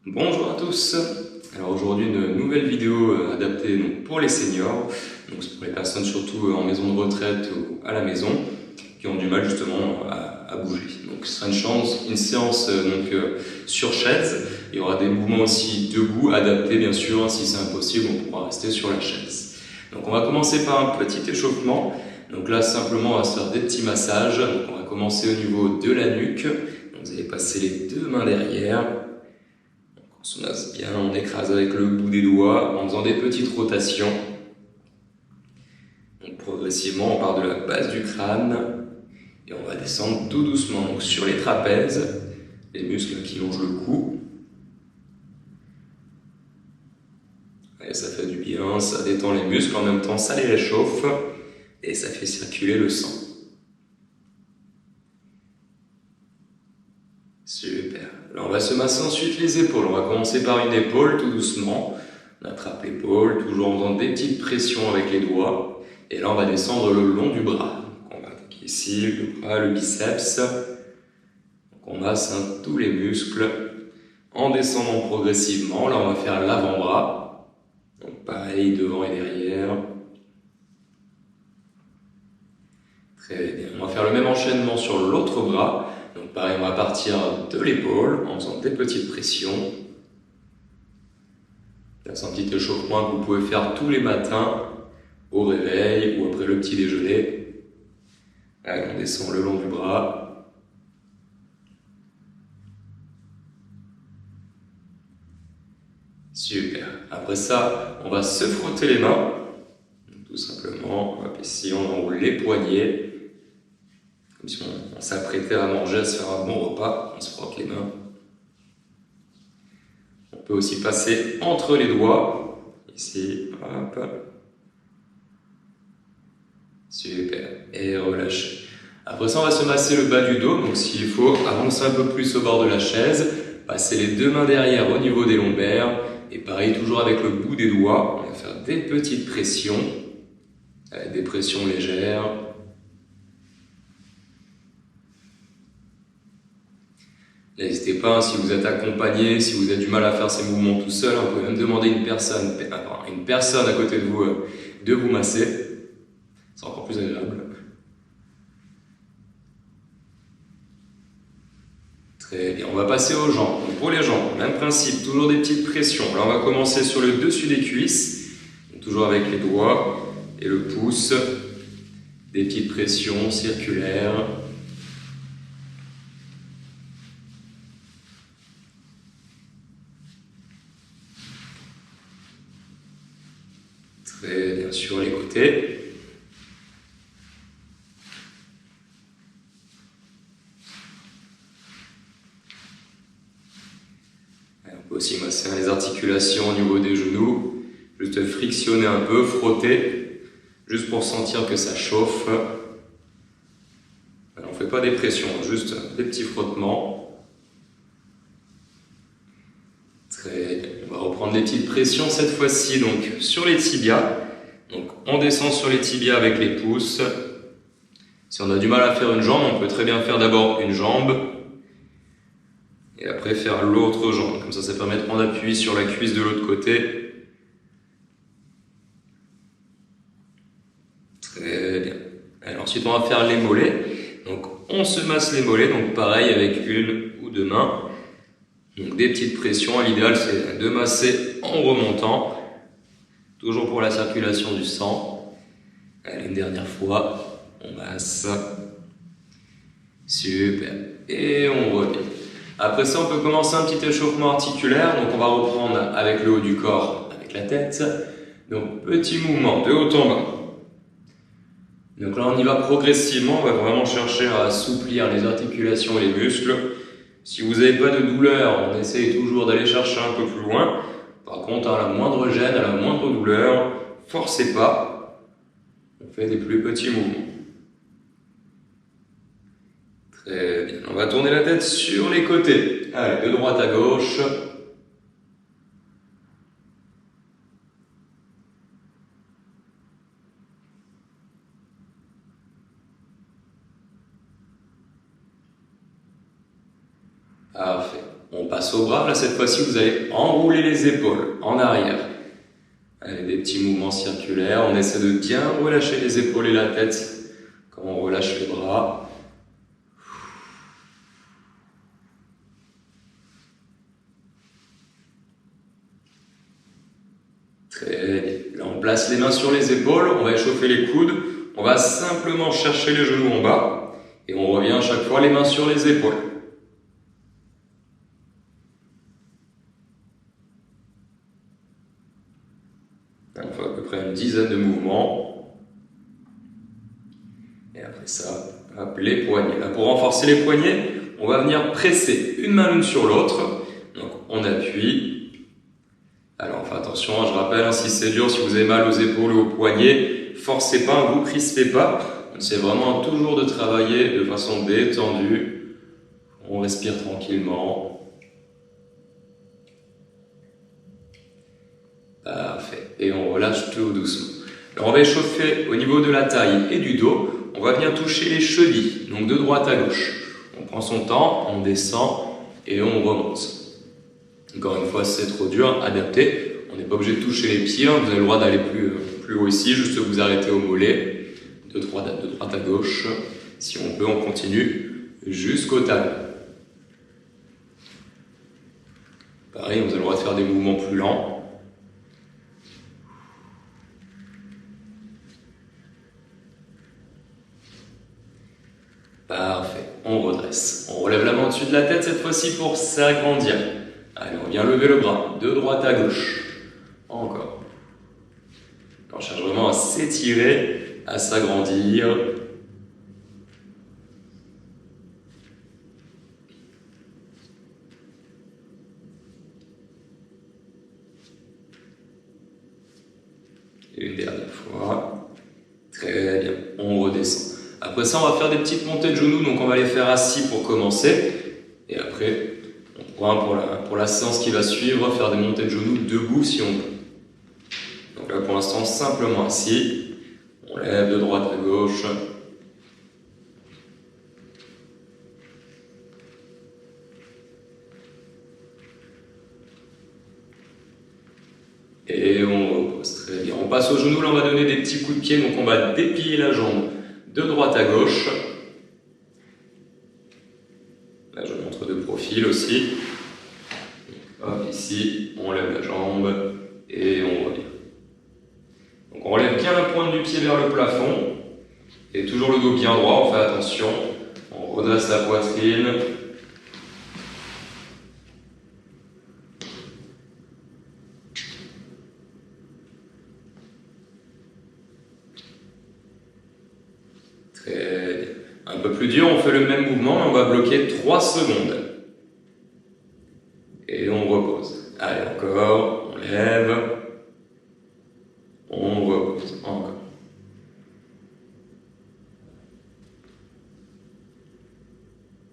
Bonjour à tous. Alors aujourd'hui une nouvelle vidéo adaptée donc, pour les seniors, donc c'est pour les personnes surtout en maison de retraite ou à la maison qui ont du mal justement à bouger. Donc ce sera une séance sur chaise. Il y aura des mouvements aussi debout adaptés bien sûr. Si c'est impossible, on pourra rester sur la chaise. Donc on va commencer par un petit échauffement. Donc là simplement on va se faire des petits massages. Donc on va commencer au niveau de la nuque. Donc, vous allez passer les deux mains derrière. On se masse bien, on écrase avec le bout des doigts en faisant des petites rotations. Donc progressivement, on part de la base du crâne et on va descendre tout doucement. Donc sur les trapèzes, les muscles qui longent le cou. Et ça fait du bien, ça détend les muscles, en même temps ça les réchauffe et ça fait circuler le sang. Super. Là, on va se masser ensuite les épaules. On va commencer par une épaule tout doucement. On attrape l'épaule, toujours en faisant des petites pressions avec les doigts. Et là, on va descendre le long du bras. Donc, on va attaquer ici, le bras, le biceps. Donc, on masse tous les muscles en descendant progressivement. Là, on va faire l'avant-bras. Donc, pareil, devant et derrière. Très bien. On va faire le même enchaînement sur l'autre bras. Donc pareil, on va partir de l'épaule en faisant des petites pressions. C'est un petit échauffement que vous pouvez faire tous les matins au réveil ou après le petit déjeuner. Allez, on descend le long du bras. Super. Après ça, on va se frotter les mains. Tout simplement, hop, ici on enroule les poignets. Comme si on s'apprêtait à manger, à se faire un bon repas, on se frotte les mains. On peut aussi passer entre les doigts, ici, hop. Super, et relâchez. Après ça, on va se masser le bas du dos, donc s'il faut, avancer un peu plus au bord de la chaise, passer les deux mains derrière au niveau des lombaires, et pareil, toujours avec le bout des doigts, on va faire des petites pressions, avec des pressions légères. N'hésitez pas, si vous êtes accompagné, si vous avez du mal à faire ces mouvements tout seul, vous pouvez même demander à une personne à côté de vous masser. C'est encore plus agréable. Très bien, on va passer aux jambes. Donc pour les jambes, même principe, toujours des petites pressions. Là, on va commencer sur le dessus des cuisses, donc toujours avec les doigts et le pouce. Des petites pressions circulaires. Très bien, sur les côtés. On peut aussi masser les articulations au niveau des genoux, juste frictionner un peu, frotter, juste pour sentir que ça chauffe. Alors, on ne fait pas des pressions, juste des petits frottements. Très bien. On va reprendre les petites pressions cette fois-ci donc sur les tibias. Donc on descend sur les tibias avec les pouces. Si on a du mal à faire une jambe, on peut très bien faire d'abord une jambe et après faire l'autre jambe. Comme ça permet de prendre appui sur la cuisse de l'autre côté. Très bien. Alors, ensuite, on va faire les mollets. Donc, on se masse les mollets. Donc, pareil avec une ou deux mains. Donc, des petites pressions. L'idéal, c'est de masser en remontant. Toujours pour la circulation du sang. Allez, une dernière fois. On masse. Super. Et on revient. Après ça, on peut commencer un petit échauffement articulaire. Donc, on va reprendre avec le haut du corps, avec la tête. Donc, petit mouvement de haut en bas. Donc là, on y va progressivement. On va vraiment chercher à assouplir les articulations et les muscles. Si vous n'avez pas de douleur, on essaye toujours d'aller chercher un peu plus loin. Par contre, à la moindre gêne, à la moindre douleur, forcez pas. On fait des plus petits mouvements. Très bien. On va tourner la tête sur les côtés. Allez, de droite à gauche. Parfait. On passe passe au bras. Là, cette fois-ci, vous allez enrouler les épaules en arrière. Avec des petits mouvements circulaires. On essaie de bien relâcher les épaules et la tête quand on relâche les bras. Très bien. Là, on place les mains sur les épaules. On va échauffer les coudes. On va simplement chercher les genoux en bas. Et on revient à chaque fois les mains sur les épaules. On fait à peu près une dizaine de mouvements. Et après ça, hop, les poignets. Là, pour renforcer les poignets, on va venir presser une main l'une sur l'autre. Donc, on appuie. Alors, faites attention, je rappelle, si c'est dur, si vous avez mal aux épaules ou aux poignets, forcez pas, vous crispez pas. C'est vraiment toujours de travailler de façon détendue. On respire tranquillement. Parfait. Et on relâche tout doucement. Alors on va échauffer au niveau de la taille et du dos. On va venir toucher les chevilles, donc de droite à gauche. On prend son temps, on descend et on remonte. Encore une fois, si c'est trop dur, adaptez. On n'est pas obligé de toucher les pieds, vous avez le droit d'aller plus haut ici, juste vous arrêtez au mollet. De droite à gauche. Si on peut, on continue jusqu'au talon. Pareil, vous avez le droit de faire des mouvements plus lents. Parfait, on redresse. On relève la main au-dessus de la tête cette fois-ci pour s'agrandir. Allez, on vient lever le bras de droite à gauche. Encore. On cherche vraiment à s'étirer, à s'agrandir. Et une dernière fois. Très bien, on redescend. Après ça, on va faire des petites montées de genoux, donc on va les faire assis pour commencer. Et après, on pourra pour la séance qui va suivre, faire des montées de genoux debout si on peut. Donc là, pour l'instant, simplement assis. On lève de droite à gauche. Et on repose. Très bien. On passe aux genoux, là, on va donner des petits coups de pied, donc on va déplier la jambe de droite à gauche. Là, je montre de profil aussi. Hop, ici, on lève la jambe et on revient. Donc on relève bien la pointe du pied vers le plafond et toujours le dos bien droit, on fait attention. On redresse la poitrine. Très bien. Un peu plus dur, on fait le même mouvement, mais on va bloquer 3 secondes. Et on repose. Allez, encore, on lève. On repose, encore.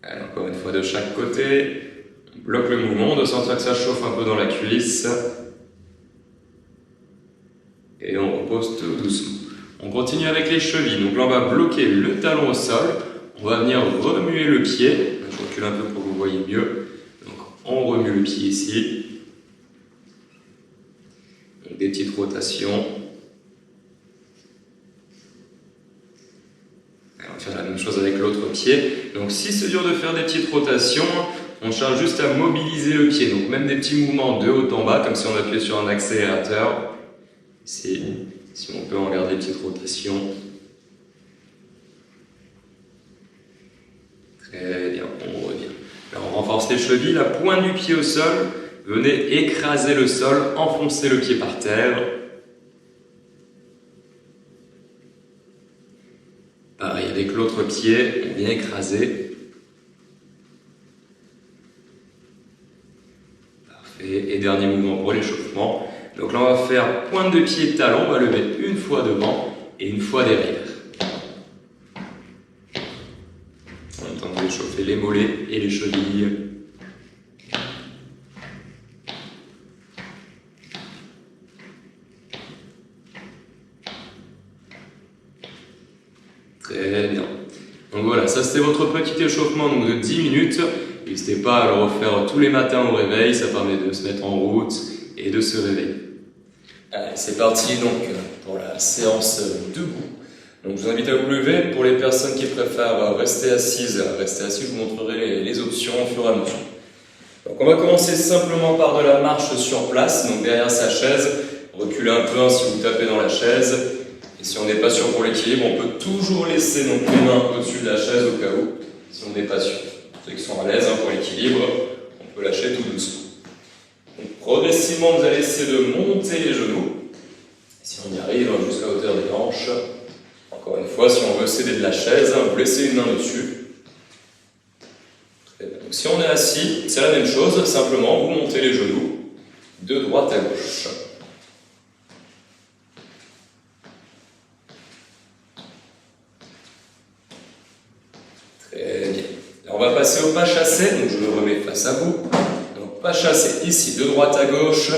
Allez, encore une fois de chaque côté. On bloque le mouvement, on doit sentir que ça chauffe un peu dans la cuisse. Et on repose tout doucement. On continue avec les chevilles. Donc là, on va bloquer le talon au sol. On va venir remuer le pied. Je recule un peu pour que vous voyez mieux. Donc, on remue le pied ici. Donc, des petites rotations. On va faire la même chose avec l'autre pied. Donc, si c'est dur de faire des petites rotations, on cherche juste à mobiliser le pied. Donc, même des petits mouvements de haut en bas, comme si on appuyait sur un accélérateur. Ici. Si on peut en garder des petites rotations. Très bien, on revient. Là, on renforce les chevilles, la pointe du pied au sol. Venez écraser le sol, enfoncer le pied par terre. Pareil, avec l'autre pied, on vient écraser. Parfait. Et dernier mouvement pour l'échauffement. Donc là, on va faire pointe de pied, talon. On va lever une fois devant et une fois derrière. En même temps, vous échauffez les mollets et les chevilles. Très bien. Donc voilà, ça c'était votre petit échauffement donc de 10 minutes. n'hésitez pas à le refaire tous les matins au réveil, ça permet de se mettre en route et de se réveiller. Allez, c'est parti donc pour la séance debout. Donc je vous invite à vous lever. Pour les personnes qui préfèrent rester assises, je vous montrerai les options au fur et à mesure. Donc on va commencer simplement par de la marche sur place, donc derrière sa chaise. Reculez un peu si vous tapez dans la chaise. Et si on n'est pas sûr pour l'équilibre, on peut toujours laisser donc les mains au-dessus de la chaise au cas où, si on n'est pas sûr. Ceux qui sont à l'aise pour l'équilibre, on peut lâcher tout doucement. Donc progressivement, vous allez essayer de monter les genoux. Si on y arrive, jusqu'à la hauteur des hanches. Encore une fois, si on veut céder de la chaise, vous laissez une main dessus. Très bien. Donc, si on est assis, c'est la même chose, simplement vous montez les genoux de droite à gauche. Très bien. Là, on va passer au pas chassé, donc je me remets face à vous. Donc pas chassé ici, de droite à gauche.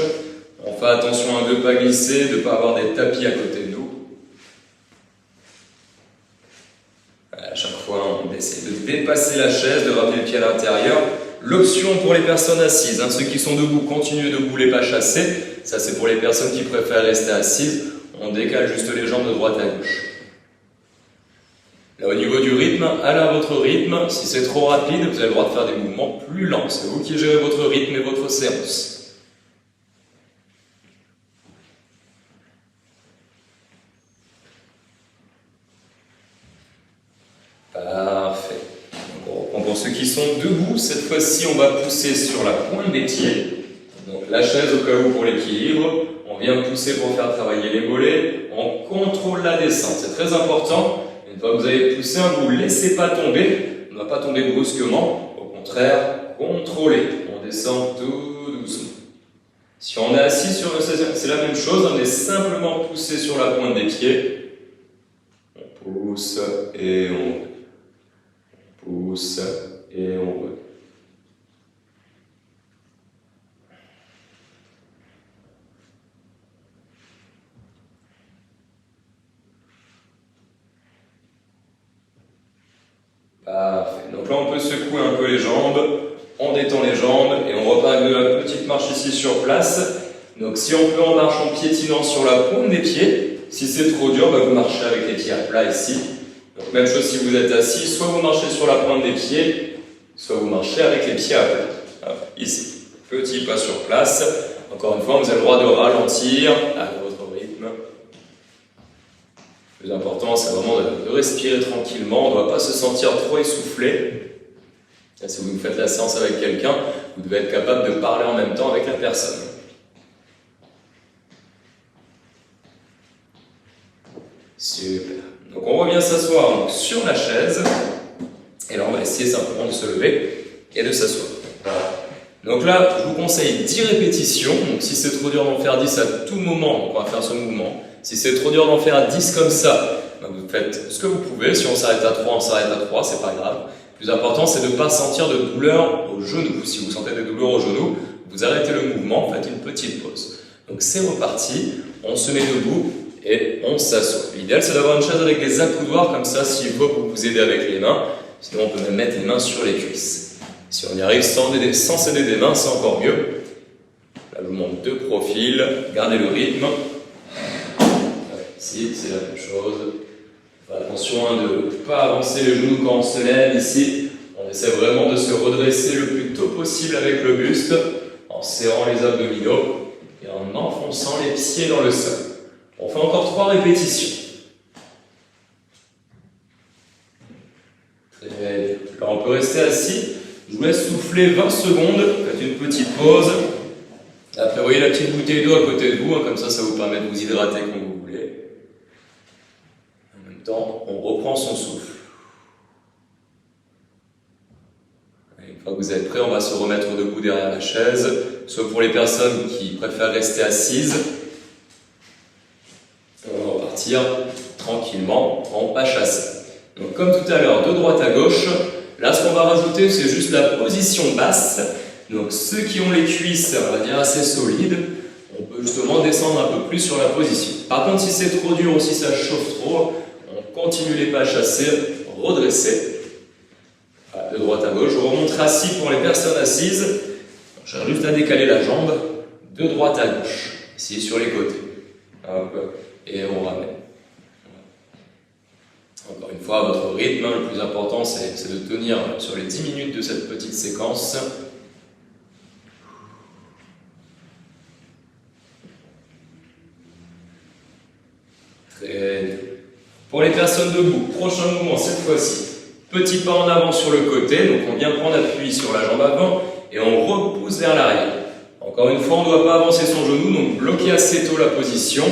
On fait attention à ne pas glisser, de ne pas avoir des tapis à côté de nous. À chaque fois, on essaie de dépasser la chaise, de ramener le pied à l'intérieur. L'option pour les personnes assises, ceux qui sont debout, continuez debout les pas chassés. Ça, c'est pour les personnes qui préfèrent rester assises. On décale juste les jambes de droite à gauche. Là, au niveau du rythme, allez à votre rythme. Si c'est trop rapide, vous avez le droit de faire des mouvements plus lents. C'est vous qui gérez votre rythme et votre séance. Parfait. Donc on reprend pour ceux qui sont debout. Cette fois-ci, on va pousser sur la pointe des pieds. Donc la chaise au cas où pour l'équilibre. On vient pousser pour faire travailler les mollets. On contrôle la descente. C'est très important. Une fois que vous avez poussé, vous ne laissez pas tomber. On ne va pas tomber brusquement. Au contraire, contrôlez. On descend tout doucement. Si on est assis, c'est la même chose. On est simplement poussé sur la pointe des pieds. On pousse et on pousse et on roule. Parfait. Donc là, on peut secouer un peu les jambes, on détend les jambes et on repart avec de la petite marche ici sur place. Donc si on peut, on marche en piétinant sur la pointe des pieds. Si c'est trop dur, vous marchez avec les pieds à plat ici. Donc même chose si vous êtes assis, soit vous marchez sur la pointe des pieds, soit vous marchez avec les pieds à plat. Alors, ici, petit pas sur place. Encore une fois, vous avez le droit de ralentir à votre rythme. Le plus important, c'est vraiment de respirer tranquillement. On ne doit pas se sentir trop essoufflé. Là, si vous faites la séance avec quelqu'un, vous devez être capable de parler en même temps avec la personne. Super. Donc on revient s'asseoir sur la chaise. Et là, on va essayer simplement de se lever et de s'asseoir. Donc là, je vous conseille 10 répétitions. Donc si c'est trop dur d'en faire 10 à tout moment, on va faire ce mouvement. Si c'est trop dur d'en faire 10 comme ça, vous faites ce que vous pouvez. Si on s'arrête à 3, on s'arrête à 3, c'est pas grave. Le plus important, c'est de ne pas sentir de douleur au genou. Si vous sentez des douleurs au genou, vous arrêtez le mouvement, faites une petite pause. Donc c'est reparti, on se met debout et on s'assoit. L'idéal, c'est d'avoir une chaise avec des accoudoirs, comme ça, s'il faut, pour vous aider avec les mains. Sinon, on peut même mettre les mains sur les cuisses. Si on y arrive sans céder des mains, c'est encore mieux. Là, je vous montre de profil, gardez le rythme. Ici, c'est la même chose. Attention de ne pas avancer les genoux quand on se lève. Ici, on essaie vraiment de se redresser le plus tôt possible avec le buste, en serrant les abdominaux et en enfonçant les pieds dans le sol. On fait encore 3 répétitions. Très bien. Là, on peut rester assis. Je vous laisse souffler 20 secondes. Faites une petite pause. Après, vous voyez la petite bouteille d'eau à côté de vous. Comme ça vous permet de vous hydrater quand vous voulez. En même temps, on reprend son souffle. Une fois que vous êtes prêts, on va se remettre debout derrière la chaise. Soit pour les personnes qui préfèrent rester assises. On va repartir tranquillement en pas chassé. Donc comme tout à l'heure, de droite à gauche. Là, ce qu'on va rajouter, c'est juste la position basse. Donc ceux qui ont les cuisses, on va dire, assez solides, on peut justement descendre un peu plus sur la position. Par contre, si c'est trop dur ou si ça chauffe trop, on continue les pas chassés, redresser. De droite à gauche. Je remonte assis pour les personnes assises. J'ai juste à décaler la jambe de droite à gauche, ici sur les côtés. Hop, et on ramène. Encore une fois, à votre rythme, le plus important c'est de tenir sur les 10 minutes de cette petite séquence. Très bien. Pour les personnes debout, prochain mouvement cette fois-ci. Petit pas en avant sur le côté, donc on vient prendre appui sur la jambe avant et on repousse vers l'arrière. Encore une fois, on ne doit pas avancer son genou, donc bloquer assez tôt la position.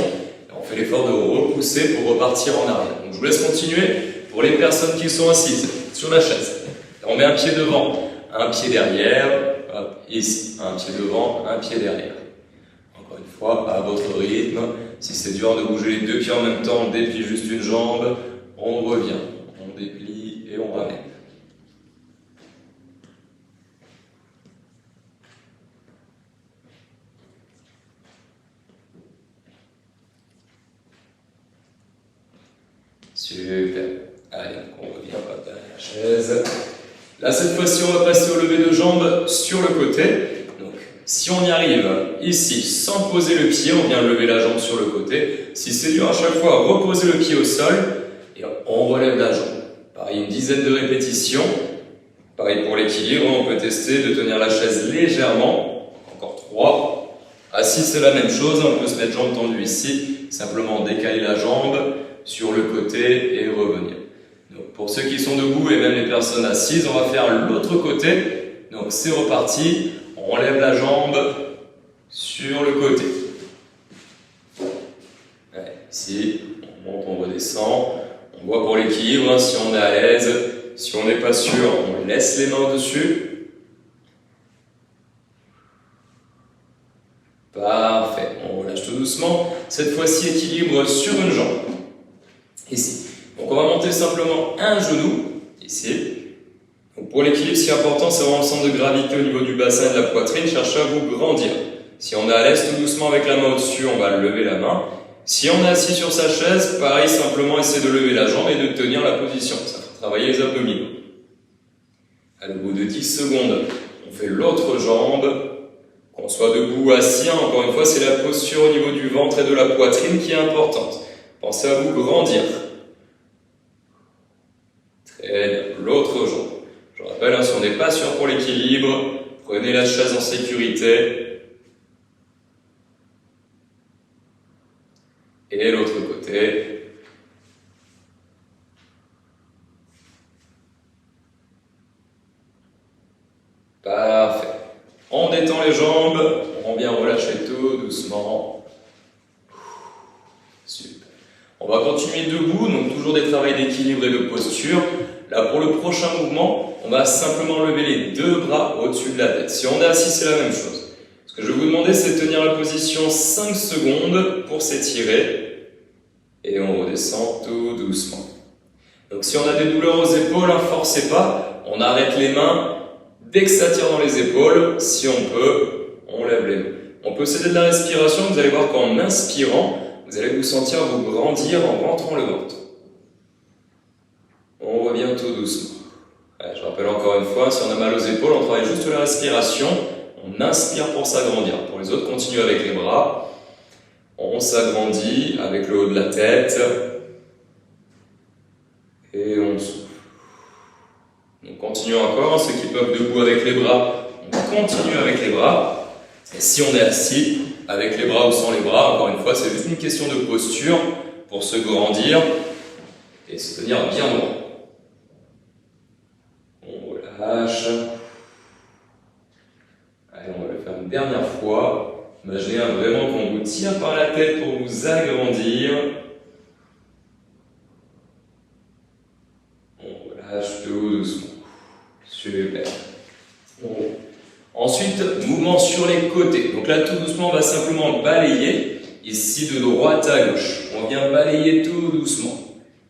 On fait l'effort de repousser pour repartir en arrière. Donc je vous laisse continuer pour les personnes qui sont assises sur la chaise. On met un pied devant, un pied derrière, hop, ici, un pied devant, un pied derrière. Encore une fois, à votre rythme. Si c'est dur de bouger les deux pieds en même temps, on déplie juste une jambe, on revient, on déplie et on ramène. Super. Allez, on revient pas derrière la chaise. Là, cette fois-ci, on va passer au lever de jambes sur le côté. Donc, si on y arrive ici, sans poser le pied, on vient lever la jambe sur le côté. Si c'est dur à chaque fois, reposer le pied au sol et on relève la jambe. Pareil, une dizaine de répétitions. Pareil pour l'équilibre, on peut tester de tenir la chaise légèrement. Encore 3. Assis, c'est la même chose. On peut se mettre jambe tendue ici. Simplement décaler la jambe sur le côté et revenir. Donc, pour ceux qui sont debout et même les personnes assises, on va faire l'autre côté. Donc c'est reparti, on lève la jambe sur le côté. Allez, ici, on monte, on redescend. On voit pour l'équilibre, hein, si on est à l'aise. Si on n'est pas sûr, on laisse les mains au-dessus. Parfait, on relâche tout doucement. Cette fois-ci, équilibre sur une jambe. Ici. Donc on va monter simplement un genou, ici. Donc pour l'équilibre, ce qui est important, c'est vraiment le centre de gravité au niveau du bassin et de la poitrine. Cherchez à vous grandir. Si on est à l'aise, tout doucement avec la main au-dessus, on va lever la main. Si on est assis sur sa chaise, pareil, simplement essayer de lever la jambe et de tenir la position. Ça fait travailler les abdominaux. Au bout de 10 secondes, on fait l'autre jambe. Qu'on soit debout ou assis, encore une fois, c'est la posture au niveau du ventre et de la poitrine qui est importante. Pensez à vous grandir. Très bien. L'autre jambe. Je rappelle, hein, si on n'est pas sûr pour l'équilibre, prenez la chaise en sécurité. Et l'autre côté. Parfait. On détend les jambes, on vient relâcher tout doucement. Super. On va continuer debout, donc toujours des travails d'équilibre et de posture. Là, pour le prochain mouvement, on va simplement lever les deux bras au-dessus de la tête. Si on est assis, c'est la même chose. Ce que je vais vous demander, c'est de tenir la position 5 secondes pour s'étirer. Et on redescend tout doucement. Donc si on a des douleurs aux épaules, ne forcez pas. On arrête les mains. Dès que ça tire dans les épaules, si on peut, on lève les mains. On peut céder de la respiration. Vous allez voir qu'en inspirant, vous allez vous sentir vous grandir en rentrant le ventre. On revient tout doucement. Allez, je rappelle encore une fois, si on a mal aux épaules, on travaille juste la respiration. On inspire pour s'agrandir. Pour les autres, continuez avec les bras. On s'agrandit avec le haut de la tête. Et on souffle. On continue encore. Ceux qui peuvent debout avec les bras, on continue avec les bras. Et si on est assis, avec les bras ou sans les bras, encore une fois, c'est juste une question de posture pour se grandir et se tenir bien droit. On relâche. Allez, on va le faire une dernière fois. Imaginez vraiment qu'on vous tire par la tête pour vous agrandir. On relâche tout doucement. Super. Ensuite, mouvement sur les côtés. Donc là, tout doucement, on va simplement balayer. Ici, de droite à gauche. On vient balayer tout doucement.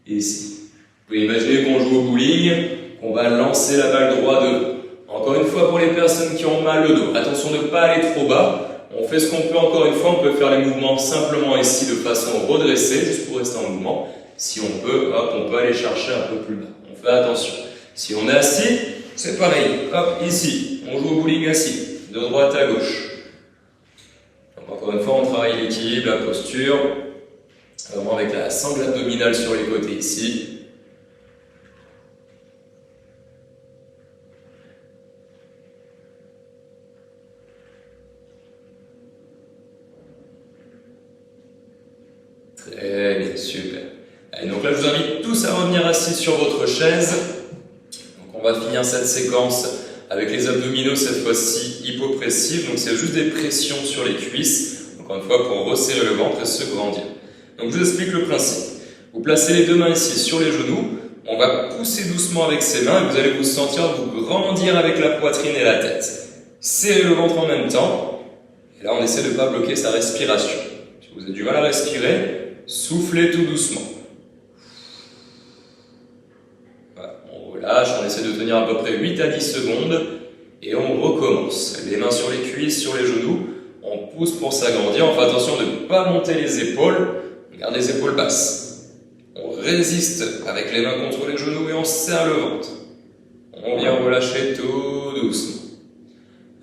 Ici. Vous pouvez imaginer qu'on joue au bowling, qu'on va lancer la balle droit de dos. Encore une fois, pour les personnes qui ont mal au dos, attention de ne pas aller trop bas. On fait ce qu'on peut encore une fois. On peut faire les mouvements simplement ici de façon redressée, juste pour rester en mouvement. Si on peut, hop, on peut aller chercher un peu plus bas. On fait attention. Si on est assis, c'est pareil. Hop, ici, on joue au bowling assis, de droite à gauche. Donc encore une fois, on travaille l'équilibre, la posture, vraiment avec la sangle abdominale sur les côtés ici. Très bien, super. Allez, donc là, je vous invite tous à revenir assis sur votre chaise. Donc on va finir cette séquence avec les abdominaux, cette fois-ci hypopressifs. Donc c'est juste des pressions sur les cuisses, encore une fois pour resserrer le ventre et se grandir. Donc je vous explique le principe. Vous placez les deux mains ici sur les genoux. On va pousser doucement avec ses mains et vous allez vous sentir vous grandir avec la poitrine et la tête. Serrez le ventre en même temps. Et là, on essaie de ne pas bloquer sa respiration. Si vous avez du mal à respirer, soufflez tout doucement. Voilà, on relâche, on essaie de tenir à peu près 8 à 10 secondes et on recommence. Les mains sur les cuisses, sur les genoux, on pousse pour s'agrandir. On fait attention de ne pas monter les épaules, on garde les épaules basses. On résiste avec les mains contre les genoux et on serre le ventre. On vient relâcher tout doucement.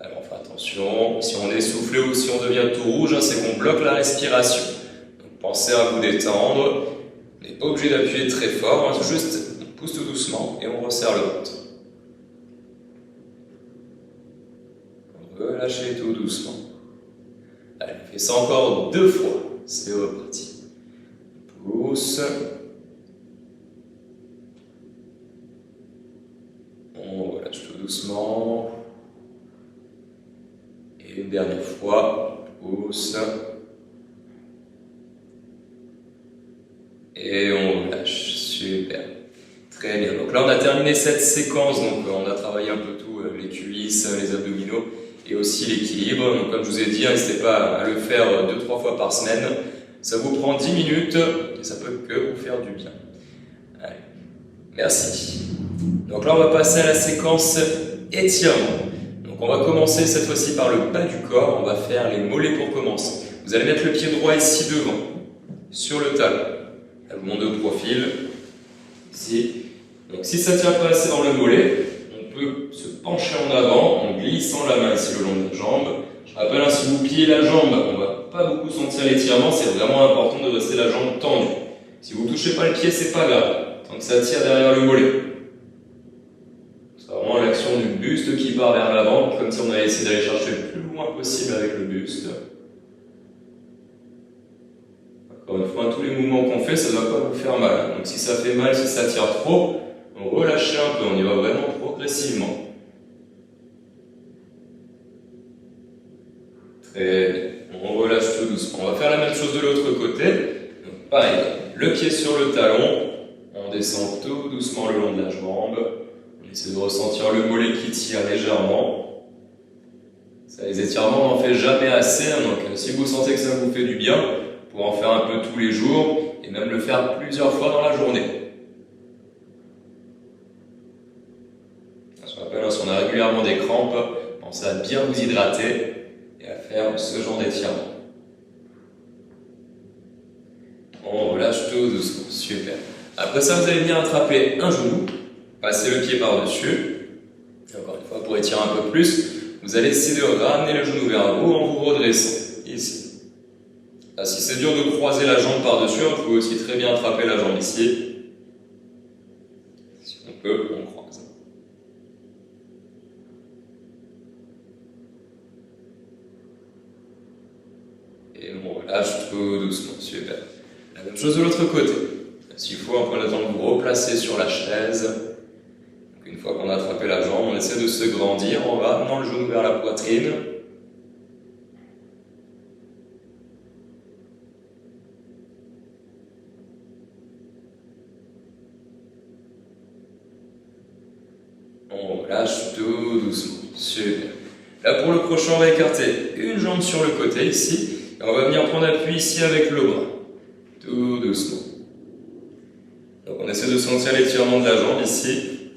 Alors on fait attention, si on est essoufflé ou si on devient tout rouge, c'est qu'on bloque la respiration. Pensez à vous détendre, on n'est pas obligé d'appuyer très fort, juste on pousse tout doucement et on resserre le ventre. Relâchez tout doucement. Allez, on fait ça encore 2 fois, c'est reparti. On pousse. On relâche tout doucement. Et une dernière fois, on pousse. Et on relâche, super. Très bien, donc là on a terminé cette séquence, donc on a travaillé un peu tout, les cuisses, les abdominaux et aussi l'équilibre. Donc comme je vous ai dit, n'hésitez pas à le faire 2-3 fois par semaine. Ça vous prend 10 minutes et ça peut que vous faire du bien. Allez, merci. Donc là on va passer à la séquence étirement. Donc on va commencer cette fois-ci par le bas du corps, on va faire les mollets pour commencer. Vous allez mettre le pied droit ici devant, sur le talon. Elle vous monte de profil, ici. Donc si ça ne tient pas assez dans le mollet, on peut se pencher en avant en glissant la main ici le long de la jambe. Je rappelle, si vous pliez la jambe, on ne va pas beaucoup sentir l'étirement, c'est vraiment important de rester la jambe tendue. Si vous ne touchez pas le pied, c'est pas grave, tant que ça tire derrière le mollet. C'est vraiment l'action du buste qui part vers l'avant, comme si on allait essayer d'aller chercher le plus loin possible avec le buste. Encore une fois, tous les mouvements qu'on fait, ça ne doit pas vous faire mal. Donc si ça fait mal, si ça tire trop, on relâche un peu, on y va vraiment progressivement. Très bien, on relâche tout doucement. On va faire la même chose de l'autre côté. Donc pareil, le pied sur le talon, on descend tout doucement le long de la jambe. On essaie de ressentir le mollet qui tire légèrement. Ça, les étirements, on n'en fait jamais assez, donc si vous sentez que ça vous fait du bien, pour en faire un peu tous les jours et même le faire plusieurs fois dans la journée. Je rappelle, si on a régulièrement des crampes, pensez à bien vous hydrater et à faire ce genre d'étirement. On relâche tout doucement, super. Après ça, vous allez venir attraper un genou, passer le pied par-dessus. Et encore une fois, pour étirer un peu plus, vous allez essayer de ramener le genou vers vous en vous redressant, ici. Là, si c'est dur de croiser la jambe par-dessus, vous pouvez aussi très bien attraper la jambe ici. Si on peut, on croise. Et on relâche tout doucement, super. La même chose de l'autre côté. S'il faut, on prend le temps de vous replacer sur la chaise. Donc, une fois qu'on a attrapé la jambe, on essaie de se grandir en ramenant le genou vers la poitrine. On relâche tout doucement. Super. Là, pour le prochain, on va écarter une jambe sur le côté, ici. Et on va venir prendre appui ici avec le bras. Tout doucement. Donc, on essaie de sentir l'étirement de la jambe ici.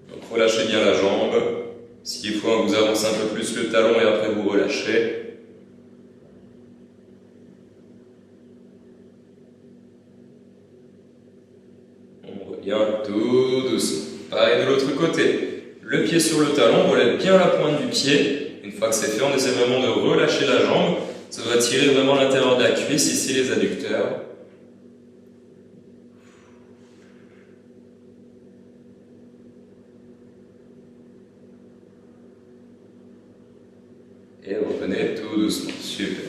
Donc, relâchez bien la jambe. S'il faut, on vous avance un peu plus le talon et après vous relâchez. On revient tout doucement. Pareil de l'autre côté. le pied sur le talon, on relève bien la pointe du pied. Une fois que c'est fait, on essaie vraiment de relâcher la jambe. Ça va tirer vraiment l'intérieur de la cuisse, ici les adducteurs. Et revenez tout doucement, super.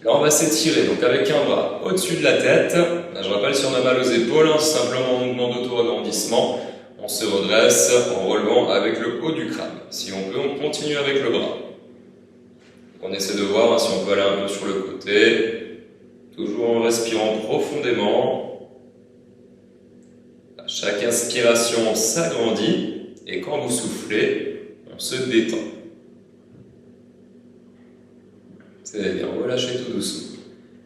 Là on va s'étirer, donc avec un bras au-dessus de la tête. Là, je rappelle si on a mal aux épaules, hein, c'est simplement un mouvement d'auto-agrandissement. On se redresse en relevant avec le haut du crâne. Si on peut, on continue avec le bras. On essaie de voir hein, si on peut aller un peu sur le côté, toujours en respirant profondément. À chaque inspiration, on s'agrandit et quand vous soufflez, on se détend. C'est bien, relâchez tout doucement.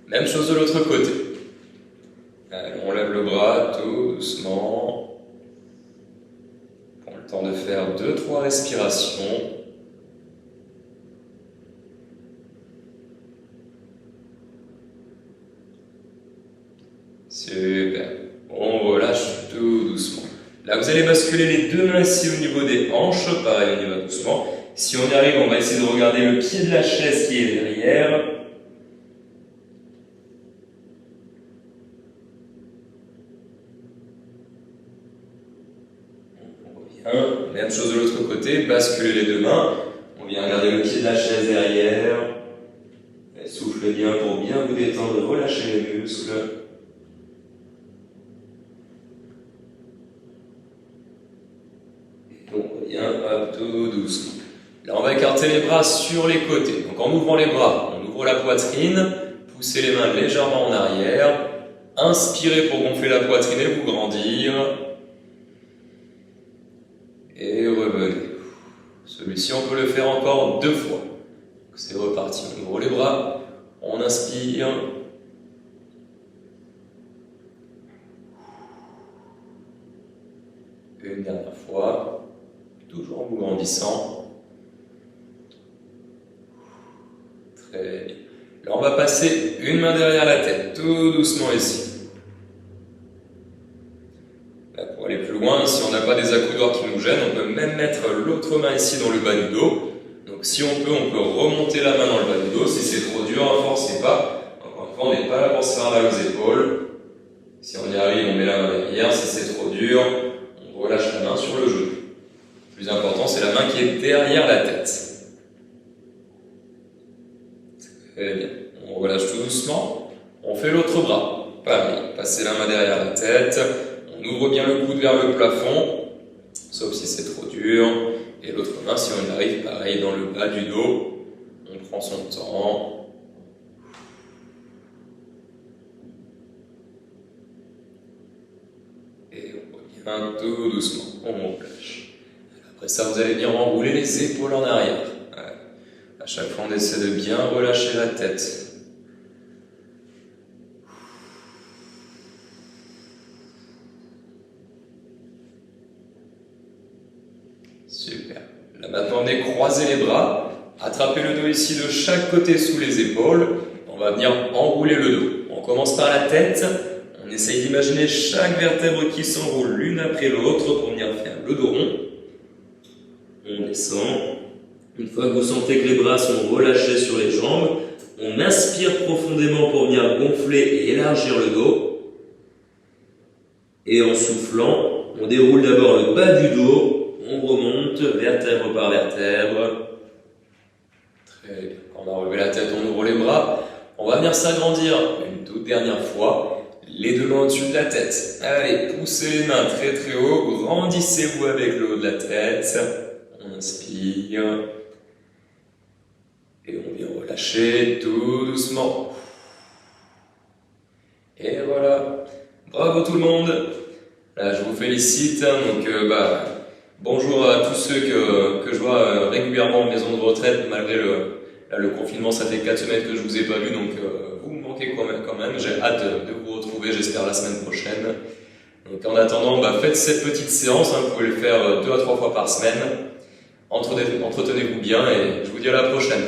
Même chose de l'autre côté. Allez, on lève le bras tout doucement. Prends le temps de faire 2-3 respirations. Super. On relâche tout doucement. Là, vous allez basculer les deux mains ici au niveau des hanches. Pareil, on y va doucement. Si on y arrive, on va essayer de regarder le pied de la chaise qui est derrière. On revient. Même chose de l'autre côté. Basculer les deux mains. On vient regarder le pied de la chaise derrière. Et soufflez bien pour bien vous détendre. Relâchez les muscles. On revient tout doucement. Là, on va écarter les bras sur les côtés. Donc, en ouvrant les bras, on ouvre la poitrine, poussez les mains légèrement en arrière, inspirez pour gonfler la poitrine et vous grandir. Et revenez. Celui-ci, on peut le faire encore 2 fois. C'est reparti. On ouvre les bras, on inspire. Une dernière fois, toujours en vous grandissant. Très bien. Là, on va passer une main derrière la tête, tout doucement ici. Là, pour aller plus loin, si on n'a pas des accoudoirs qui nous gênent, on peut même mettre l'autre main ici dans le bas du dos. Donc si on peut remonter la main dans le bas du dos. Si c'est trop dur, ne forcez pas. Encore une fois, on n'est pas là pour se faire mal aux épaules. Si on y arrive, on met la main derrière. Si c'est trop dur, on relâche la main sur le genou. Le plus important, c'est la main qui est derrière la tête. Très bien. On relâche tout doucement. On fait l'autre bras. Pareil. Passez la main derrière la tête. On ouvre bien le coude vers le plafond. Sauf si c'est trop dur. Et l'autre main, si on y arrive, pareil, dans le bas du dos. On prend son temps. Et on revient tout doucement. On relâche. Après ça, vous allez bien enrouler les épaules en arrière. À chaque fois, on essaie de bien relâcher la tête. Super. Là maintenant, on est croisé les bras. Attrapez le dos ici de chaque côté sous les épaules. On va venir enrouler le dos. On commence par la tête. On essaye d'imaginer chaque vertèbre qui s'enroule l'une après l'autre pour venir faire le dos rond. On descend. Une fois que vous sentez que les bras sont relâchés sur les jambes, on inspire profondément pour venir gonfler et élargir le dos. Et en soufflant, on déroule d'abord le bas du dos, on remonte vertèbre par vertèbre. Très bien. Quand on a relevé la tête, on ouvre les bras. On va venir s'agrandir une toute dernière fois. Les deux mains au-dessus de la tête. Allez, poussez les mains très très haut. Grandissez-vous avec le haut de la tête. On inspire. Et on vient relâcher tout doucement. Et voilà. Bravo tout le monde. Là, je vous félicite. Donc, bonjour à tous ceux que je vois régulièrement en maison de retraite, malgré le confinement. Ça fait 4 semaines que je vous ai pas vu, donc vous me manquez quand même. J'ai hâte de vous retrouver, j'espère la semaine prochaine. Donc, en attendant, faites cette petite séance. Vous pouvez le faire 2 à 3 fois par semaine. Entretenez-vous bien et je vous dis à la prochaine.